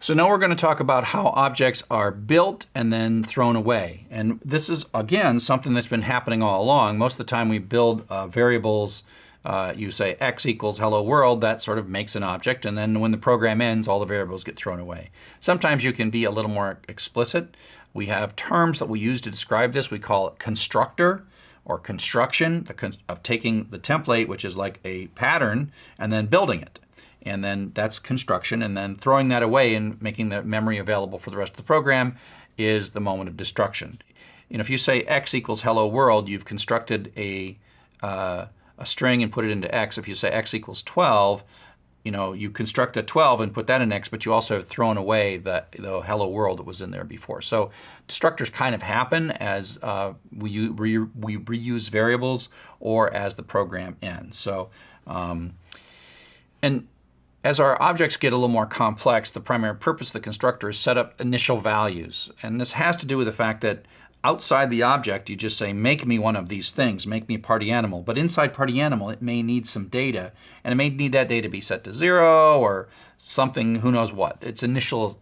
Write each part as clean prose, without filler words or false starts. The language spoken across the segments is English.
So now we're going to talk about how objects are built and then thrown away. And this is, again, something that's been happening all along. Most of the time we build variables, you say x equals hello world, that sort of makes an object. And then when the program ends, all the variables get thrown away. Sometimes you can be a little more explicit. We have terms that we use to describe this. We call it constructor or construction, of taking the template, which is like a pattern, and then building it. And then that's construction, and then throwing that away and making the memory available for the rest of the program is the moment of destruction. You know, if you say x equals hello world, you've constructed a string and put it into x. If you say x equals 12, you know, you construct a 12 and put that in x, but you also have thrown away the hello world that was in there before. So destructors kind of happen as we reuse variables or as the program ends. So, and as our objects get a little more complex, the primary purpose of the constructor is set up initial values. And this has to do with the fact that outside the object, you just say, make me one of these things, make me a party animal. But inside party animal, it may need some data. And it may need that data to be set to 0 or something, who knows what. It's initial,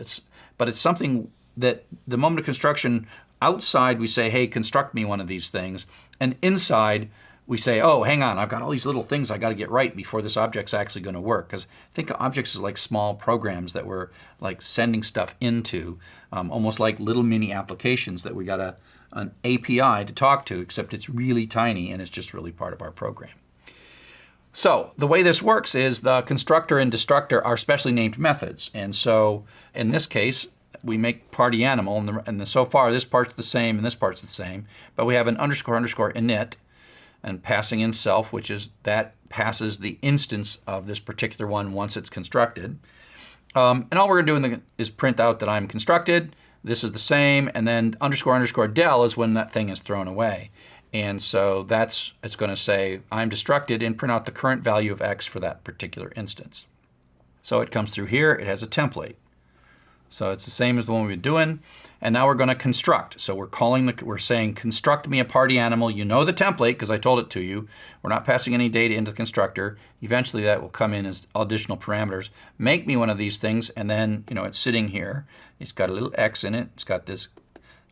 but it's something that the moment of construction, outside we say, hey, construct me one of these things. And inside, we say, oh, hang on, I've got all these little things I got to get right before this object's actually going to work. Because think of objects as like small programs that we're like sending stuff into, almost like little mini applications that we got an API to talk to, except it's really tiny and it's just really part of our program. So the way this works is the constructor and destructor are specially named methods. And so in this case, we make party animal, and so far this part's the same and this part's the same, but we have an underscore init, and passing in self, which is that passes the instance of this particular one once it's constructed. And all we're going to do is print out that I'm constructed. This is the same, and then underscore del is when that thing is thrown away. And so it's going to say I'm destructed and print out the current value of x for that particular instance. So it comes through here. It has a template. So it's the same as the one we've been doing. And now we're going to construct. So we're saying construct me a party animal. You know the template because I told it to you. We're not passing any data into the constructor. Eventually that will come in as additional parameters. Make me one of these things, and then it's sitting here. It's got a little x in it. It's got this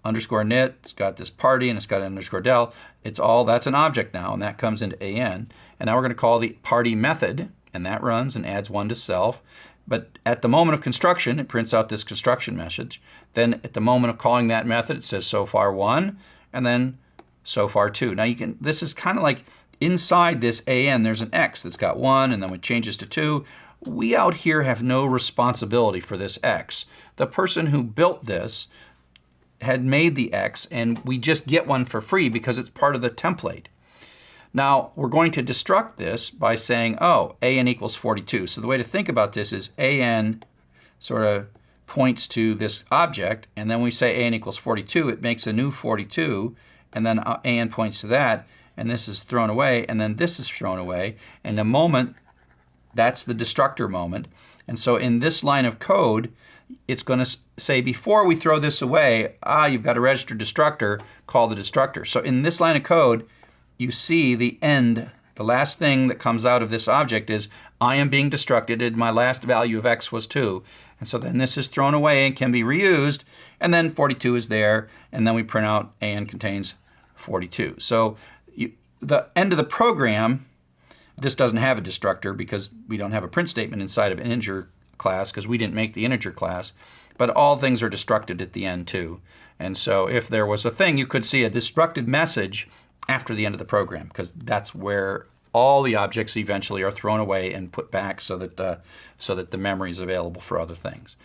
underscore init. It's got this party, and it's got an underscore del. That's an object now, and that comes into an. And now we're going to call the party method, and that runs and adds 1 to self. But at the moment of construction, it prints out this construction message. Then at the moment of calling that method, it says so far 1, and then so far 2. Now this is kind of like inside this an, there's an x that's got 1, and then it changes to 2. We out here have no responsibility for this x. The person who built this had made the x, and we just get one for free because it's part of the template. Now, we're going to destruct this by saying, oh, an equals 42. So the way to think about this is an sort of points to this object, and then we say an equals 42. It makes a new 42, and then an points to that, and this is thrown away, and then this is thrown away. And the moment, that's the destructor moment. And so in this line of code, it's going to say, before we throw this away, you've got a registered destructor, call the destructor. So in this line of code, you see the end, the last thing that comes out of this object is I am being destructed and my last value of x was 2. And so then this is thrown away and can be reused, and then 42 is there, and then we print out and contains 42. So the end of the program, this doesn't have a destructor because we don't have a print statement inside of an integer class because we didn't make the integer class, but all things are destructed at the end too. And so if there was a thing, you could see a destructed message after the end of the program, because that's where all the objects eventually are thrown away and put back so that the memory is available for other things.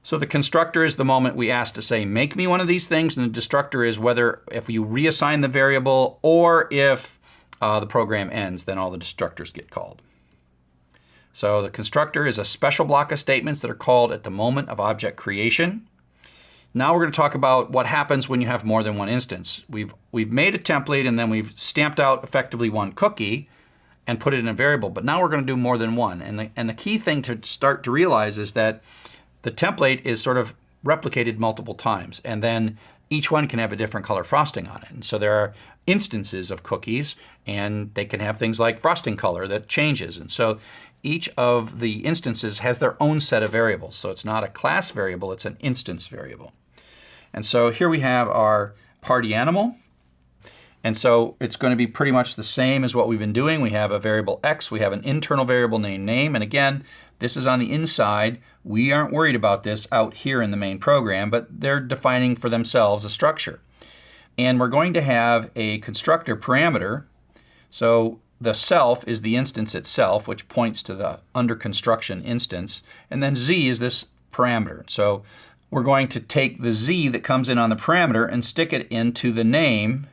So the constructor is the moment we ask to say, make me one of these things, and the destructor is if you reassign the variable or if the program ends, then all the destructors get called. So the constructor is a special block of statements that are called at the moment of object creation. Now we're going to talk about what happens when you have more than one instance. We've made a template, and then we've stamped out effectively one cookie and put it in a variable. But now we're going to do more than one. And the key thing to start to realize is that the template is sort of replicated multiple times. And then each one can have a different color frosting on it. And so there are instances of cookies, and they can have things like frosting color that changes. And so each of the instances has their own set of variables. So it's not a class variable, it's an instance variable. And so here we have our party animal. And so it's going to be pretty much the same as what we've been doing. We have a variable x, we have an internal variable named name, and again, this is on the inside. We aren't worried about this out here in the main program, but they're defining for themselves a structure. And we're going to have a constructor parameter. So the self is the instance itself, which points to the under construction instance, and then z is this parameter. So we're going to take the z that comes in on the parameter and stick it into the name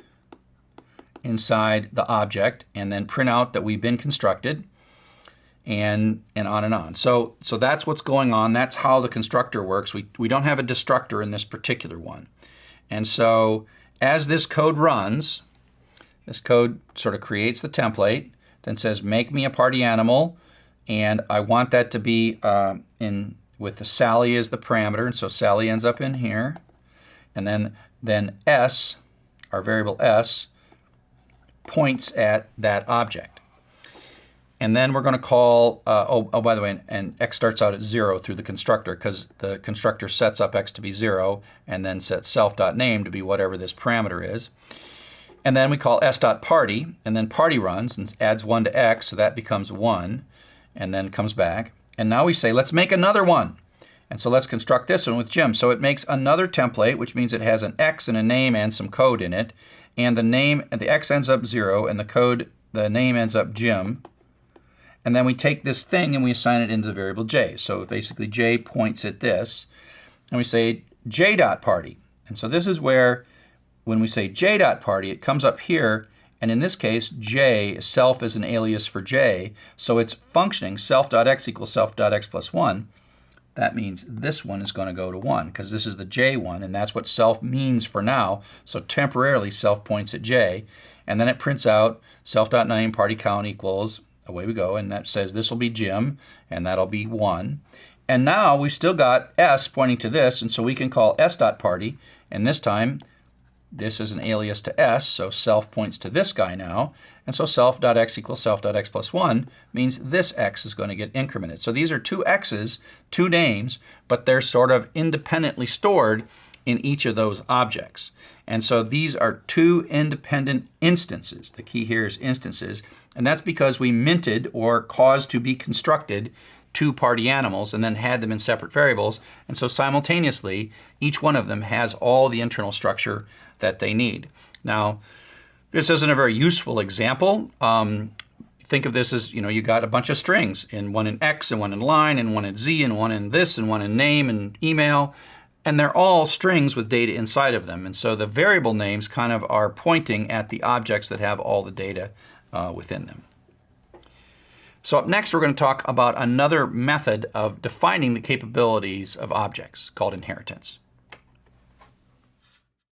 inside the object, and then print out that we've been constructed, and on and on. So that's what's going on. That's how the constructor works. We don't have a destructor in this particular one. And so as this code runs, this code sort of creates the template, then says make me a party animal, and I want that to be with the Sally as the parameter, and so Sally ends up in here, and then s, our variable s, points at that object. And then we're going to call, by the way, and x starts out at 0 through the constructor, because the constructor sets up x to be 0 and then sets self.name to be whatever this parameter is. And then we call s.party, and then party runs and adds 1 to x, so that becomes 1, and then comes back. And now we say, let's make another one. And so let's construct this one with Jim. So it makes another template, which means it has an x and a name and some code in it. And the name, and the x ends up 0, and the name ends up Jim. And then we take this thing and we assign it into the variable j. So basically j points at this, and we say j.party. And so this is where, when we say j.party, it comes up here, and in this case, j, self is an alias for j, so it's functioning self.x equals self.x plus 1. That means this one is going to go to 1, because this is the j one, and that's what self means for now. So temporarily, self points at j, and then it prints out self.name party count equals, away we go, and that says this will be Jim, and that'll be 1. And now we've still got s pointing to this, and so we can call s.party, and this time this is an alias to s, so self points to this guy now, and so self.x equals self.x plus 1 means this x is going to get incremented. So these are two x's, two names, but they're sort of independently stored in each of those objects. And so these are two independent instances. The key here is instances, and that's because we minted or caused to be constructed two party animals and then had them in separate variables. And so simultaneously, each one of them has all the internal structure that they need. Now, this isn't a very useful example. Think of this as, you got a bunch of strings, and one in X, and one in line, and one in Z, and one in this, and one in name and email. And they're all strings with data inside of them. And so the variable names kind of are pointing at the objects that have all the data within them. So up next, we're going to talk about another method of defining the capabilities of objects called inheritance.